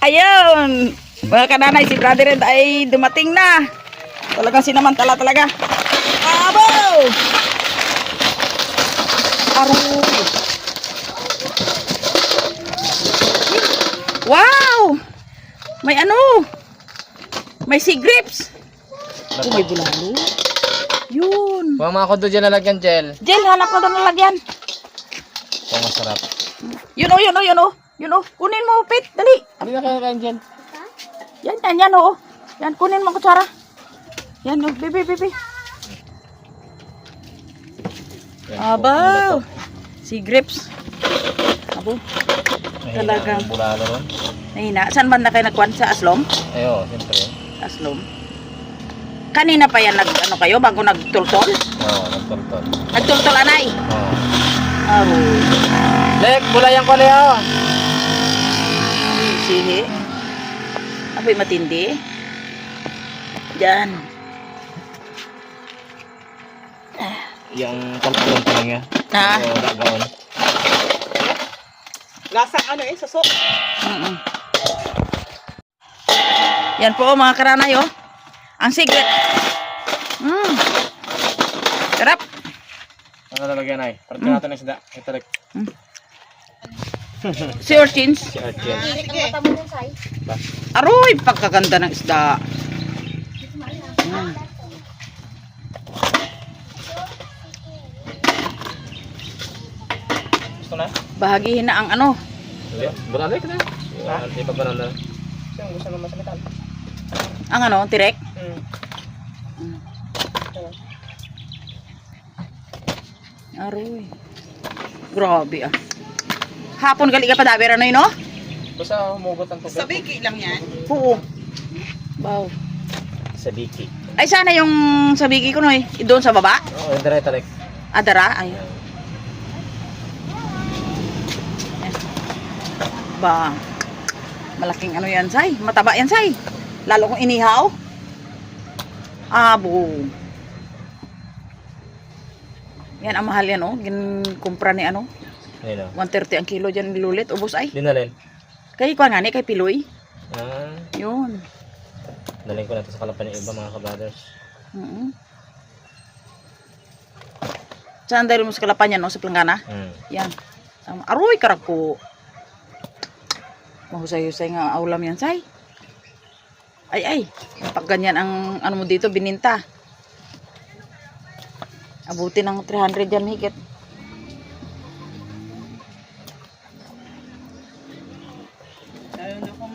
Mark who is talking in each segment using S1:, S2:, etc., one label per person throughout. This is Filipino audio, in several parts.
S1: Ayun! Mga kananay, si Brother Red ay dumating na. Talagang sinamantala talaga. Abo! Aroy! Wow! May ano? May sea grapes. Oh, may bulalo. Yun.
S2: Huwag mga kundo dyan nalagyan, Jel.
S1: Jel, hanap ko doon nalagyan.
S2: Ito masarap.
S1: Yun o, yun o, yun o. Yun o, kunin mo, Pete, dali.
S2: Hindi na kaya Jel.
S1: Yan o. Yan, kunin mo kutsara. Yan o, bibi. Abaw. Sea grapes. Abo. Talagang.
S2: Bulalo ron.
S1: Nahina. Saan ba na kayo nagkuhan? Sa Aslom?
S2: Ayo, siyempre.
S1: Aslom. Kanina pa yan ano kayo bago nagtultol?
S2: Oo, nagtultol.
S1: Nagtultol, anay?
S2: Oo.
S1: Aroy.
S2: Lek, bulayan ko liya.
S1: Sihi. Apoy matindi. Diyan.
S2: Yung talpulong ko lang yan.
S1: Ha?
S2: Oo, nagaon.
S3: Lasang ano eh, susok.
S1: Yan po mga karanay oh. Ang secret. Sarap.
S2: Ano lalagyan ay? Parang natin ng isda. Ito like.
S1: Si urchins.
S2: Si Archel.
S1: Aroy, pagkaganda ng isda.
S2: Gusto na?
S1: Bahagihin na ang ano.
S2: Bulalo ka na. Hindi pa baranda. Siyang gusto naman sa metal.
S1: Ang ano, tirek. Aroy. Grabe ah. Hapon gali ka pa dabi ranoy no?
S2: Basta humugot ang tubig.
S3: Sa biki lang yan.
S1: Oo. Wow.
S2: Sa biki.
S1: Ay sana yung sabigi ko noy, doon sa baba.
S2: Oo, yung direct like.
S1: Adara ay. Ba. Malaking ano yan, say. Mataba yan, say. Lalo kung inihaw. Abo. Yan ang mahal yan, oh. Ginkumpra ni ano.
S2: Ayun o.
S1: 130 ang kilo dyan nilulit. Ubos ay.
S2: Dinalin.
S1: Kay kuha nga ni, kay Piloy.
S2: Ah,
S1: Yun.
S2: dalhin ko na ito sa kalapan ng iba mga kabrothers.
S1: Saan dahil mo sa kalapan yan, no? Sa Planggana? Yan. Aroy, karag ko. Mahusay-husay nga aulam yan, say. Ay. Pag ganyan ang ano mo dito, bininta. Abuti ng 300 yan higit.
S3: Lalo na kung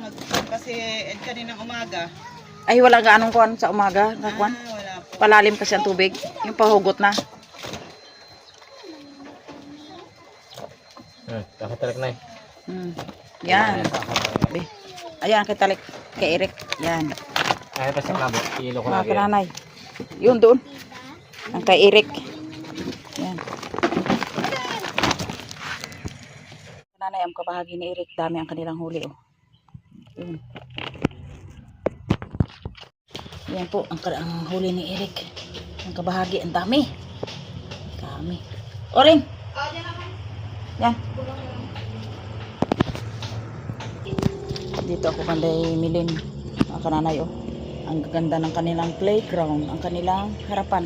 S3: kasi kaninang umaga.
S1: Ay, wala nga anong kuwan sa umaga. Kuwan.
S3: Wala po.
S1: Palalim kasi ang tubig. Yung pahugot na.
S2: Kakatarik na eh.
S1: Yan. Ayan, kay Talik. Kay Eric. Yan.
S2: Ay, pa sa klabo. Ilo ko
S1: Mga
S2: lagi.
S1: kananay. Yun doon. Ang kay Eric. Yan. Kananay, ang kabahagi ni Eric. Dami ang kanilang huli. Oh. Yun. Yan po. Ang huli ni Eric. Ang kabahagi. Ang dami. Dami. Oring. Yan. Dito ako kanday milin. Mga kananay oh. Ang gaganda ng kanilang playground, ang kanilang harapan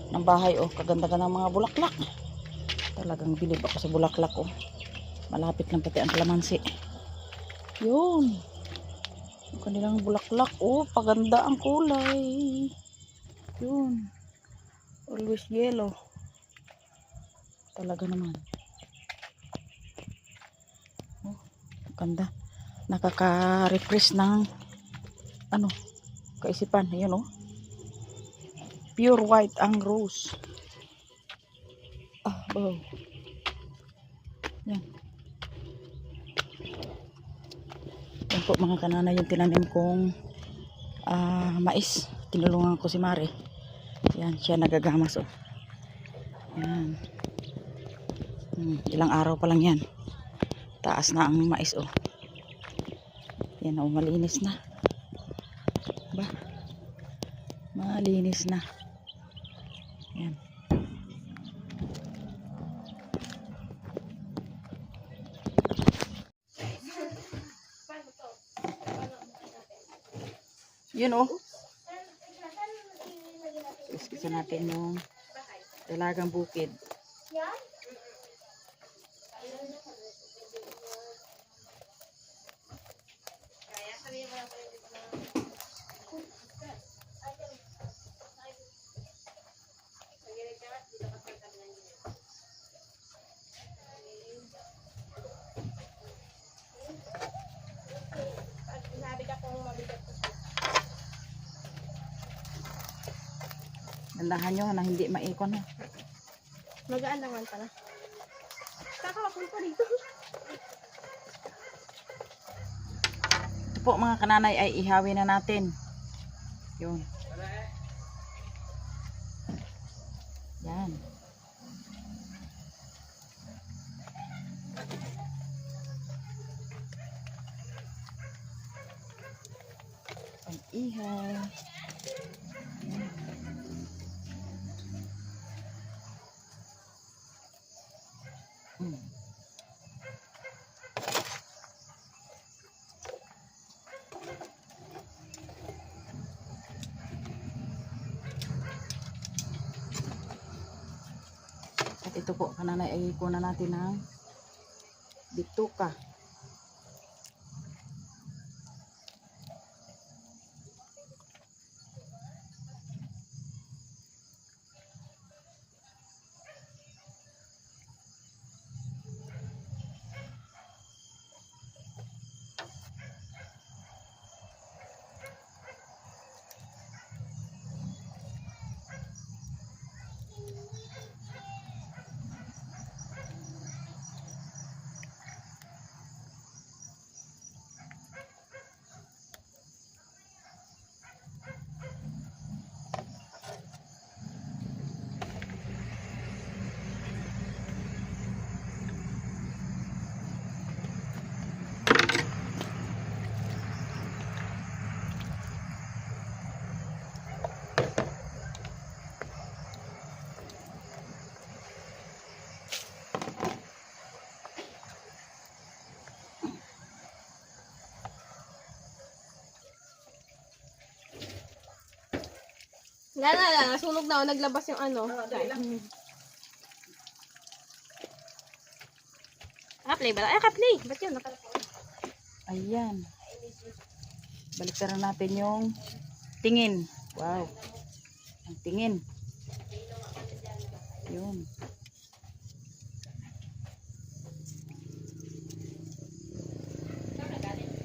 S1: ng bahay oh. Kaganda-ganda ng mga bulaklak. Talagang bilib ako sa bulaklak oh. Malapit lang pati ang kalamansi. Yun. Ang kanilang bulaklak oh, paganda ang kulay. Yun. Always yellow. Talaga naman. Oh, ganda. Nakaka-refresh ng ano, kaisipan. Ayun oh. Pure white ang rose. Wow. Yan. Yan po mga kanana yung tinanim kong mais. Tinulungan ko si Mare. Yan, siya nagagamas oh. Yan. Ilang araw pa lang yan. Taas na ang mais oh. Yan oh, malinis na. Ba? Malinis na. Yan. Yun oh. Iskisa natin yung dalagang bukid. Dandahan nyo na hindi maikon ha.
S4: Magaan naman pala. Kakakapun pa dito.
S1: Ito po mga kananay ay ihawin na natin. Yun. Yan. Pag-ihaw. At ito po, kananay ay kunan natin ng bituka.
S4: Nasunog na ako. Naglabas yung ano. Naka-play ba? Ay, naka-play. Ba't yun?
S1: Ayan. Baliktaran natin yung tingin. Wow. Ang tingin. Yun.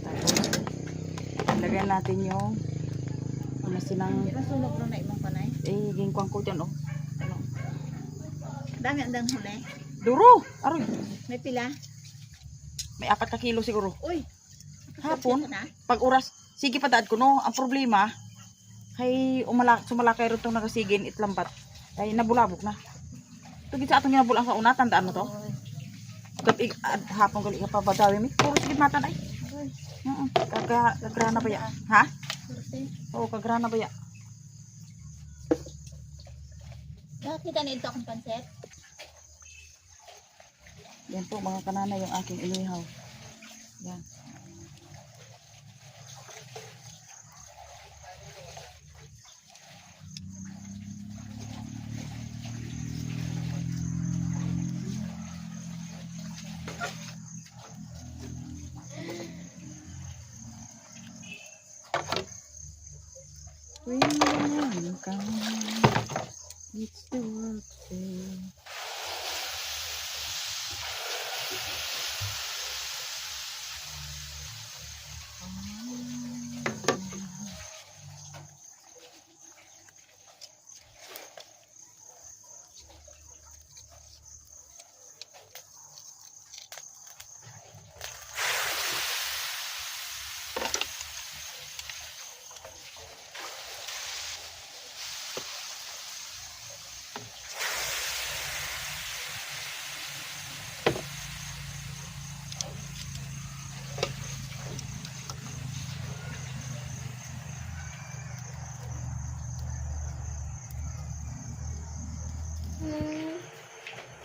S1: Tapos, lagyan natin yung ano sinang
S3: Nasunog na ibang panay.
S1: gingkwang ko dyan oh. Ano?
S3: Dami ang huli.
S1: Duro! Aroy!
S3: May pila.
S1: May 4 na kilo siguro.
S3: Uy.
S1: Hapon,
S3: na.
S1: pag oras, sige pa daad ko no. Ang problema, kay sumalakay rin itong nakasigin, itlambat. Ay nabulabog na. Tugid sa atong nabulang sa una, tandaan mo to? Gabi, hapon gali ka pa ba dawi mi? Puro sige matan ay. Kagrana ba ya? Ha? Oo, kagrana ba ya?
S4: Nakakita na ito akong panset.
S1: Yan po mga kanana yung aking inihaw. Yan. When come, it's the world day.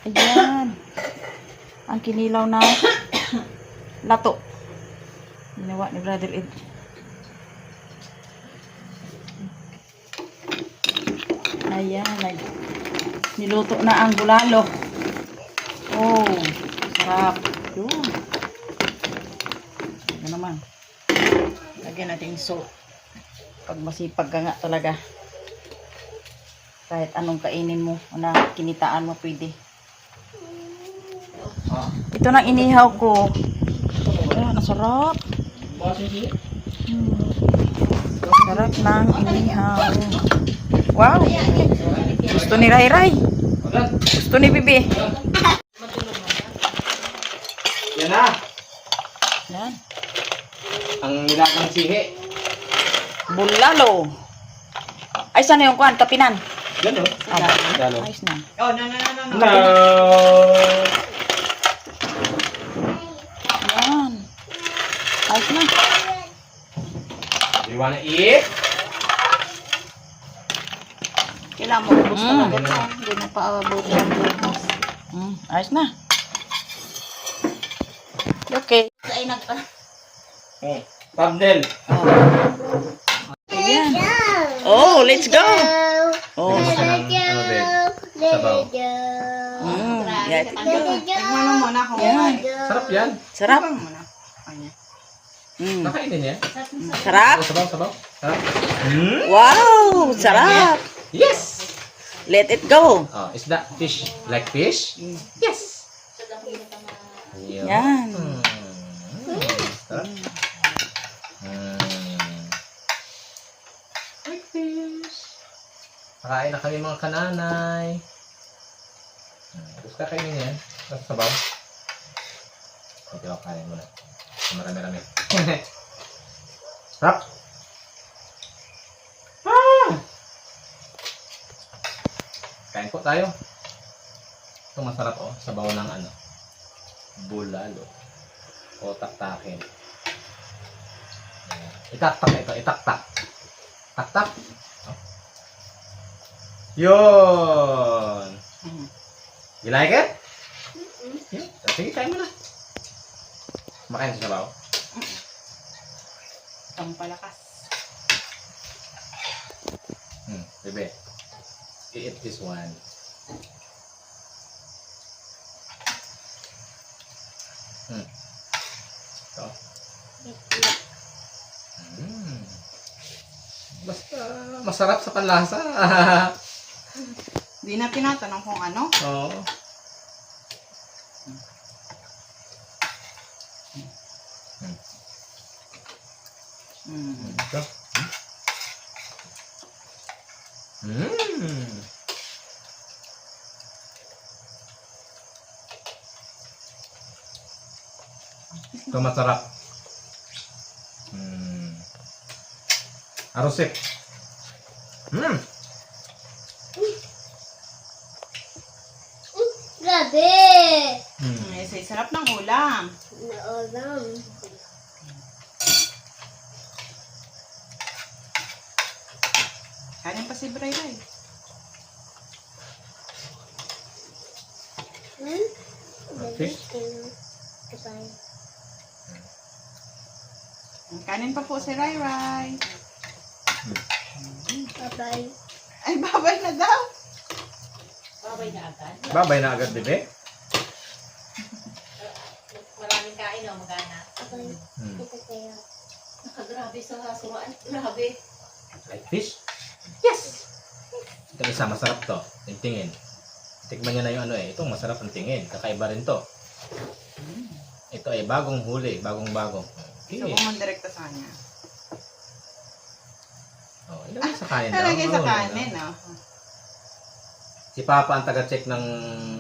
S1: Ayan. Ang kinilaw na lato. Ginawa ni Brother Ed. Ayan, niluto na ang bulalo. Oh, sarap. Yun. Ito naman. Lagyan natin salt. Pag masipag ka nga talaga. Kahit anong kainin mo, na kinitaan mo pwede. Ito na inihaw ko. Ayan, sarap. Sarap ng inihaw. Wow. Gusto ni Rai Rai. Gusto ni Bibi.
S2: Yan na.
S1: Yan.
S2: Ang nilagang sihi.
S1: Bulalo. Ay, sana yung kuhan? Tapinan.
S2: Yan o. Lalo.
S1: Ayos na.
S3: Oh, no.
S2: No.
S1: Yan. Ayos na.
S2: Do you wanna eat?
S3: Kailangan mo ubos talaga ito. Hindi na paabot ang bukas.
S1: Ayos na. Okay.
S3: Ay, nagpa.
S2: Thumbnail.
S1: Ayan. Oh, let's go. Oh.
S2: Gusto ng ano, babe? Sabaw.
S1: Yan.
S3: Ano muna kung
S1: Yan.
S2: Sarap yan.
S1: Sarap.
S3: muna. Ayan.
S2: Nakainin niya.
S1: Sarap.
S2: Sabaw. Sarap.
S1: Wow, sarap.
S2: Yes!
S1: Let it go.
S2: Oh, is that fish? Like fish? Yes!
S1: Yan.
S2: Sarap. Like fish. Kakain na kami mga kananay. Tapos kakainin niya. Tapos sabaw. Kunti ako kain muna. Marami-rami. Sarap. Kain po tayo. Ito masarap oh. Sabaw ng ano. Bulalo. O taktakin. Itaktak ito. Itaktak. Taktak. Oh. Yun. You like it? Yeah. Sige, kain mo na. Makain sa sabaw.
S3: Pampalakas.
S2: Bebe. Eat this one. Ito. Basta masarap sa panlasa.
S3: Hindi na tinatanong kung ano.
S2: Oo. Ito. Ito masarap. Arosip.
S4: Grabe!
S3: Sa sarap ng ulam.
S4: Naulam.
S3: Kanin pa si Bray Ray.
S2: Fish.
S3: Kanin pa po si Ray Ray.
S4: Bye-bye.
S3: Ay, babay na daw.
S2: Babay na agad, bebe.
S3: Maraming kain o magana.
S4: Bye. Ito kayo.
S3: Grabe sa suraan. Grabe.
S2: Like fish? Yes! Ito isa, masarap to. Yung tingin. Tikman niya na yung ano eh. Itong masarap ang tingin. Kakaiba rin to. Ito ay bagong huli. Bagong-bago.
S3: So,
S2: Okay.
S3: kung direkta sa kanya.
S2: Oh, ilagay sa kanin daw.
S3: Talagay sa
S2: Marunong,
S3: kanin,
S2: no?
S3: no?
S2: Si Papa ang taga-check ng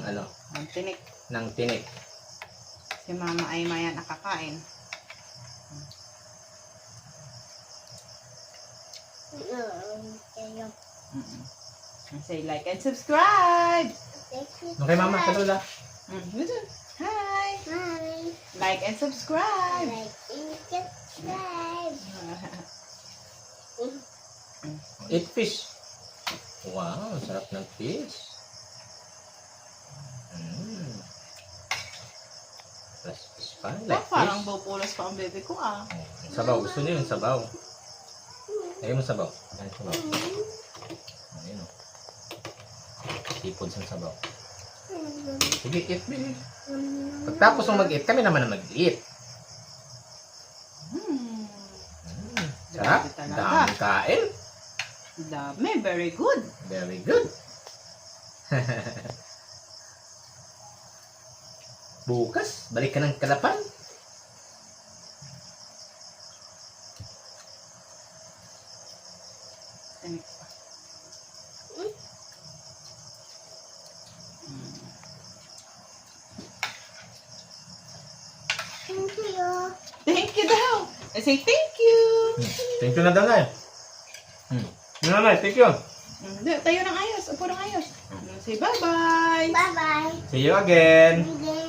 S2: ano,
S3: Ang tinik.
S2: ng tinik.
S3: Si Mama ay maya nakakain.
S4: Kayo.
S3: Say like and subscribe.
S2: Okay, Mama, kalula.
S3: Hi.
S4: Bye.
S3: Like and subscribe.
S4: Like and subscribe.
S2: Eat fish. Wow, sarap ng fish. Plus fish pa. pa. Like
S3: Parang
S2: this.
S3: bupulas pa ang baby ko ah.
S2: Yung sabaw. Gusto niyo yung sabaw. Lagay mo sabaw. Lagay mo sabaw. Ayun o. Seafood sa sabaw. Sige, eat, baby. Pagtapos mong mag-eat, kami naman na mag-eat. Sarap.
S3: Grabe talaga.
S2: Dami kain.
S3: Dami, very good.
S2: Very good. Bukas, balik ka ng Kalapan.
S4: Thank you.
S3: Thank you daw. I say thank you.
S2: Thank you na daw na na, thank you.
S3: Tayo ng ayos. Upo ng ayos. Say bye-bye.
S4: Bye-bye.
S2: See you again.
S4: Again.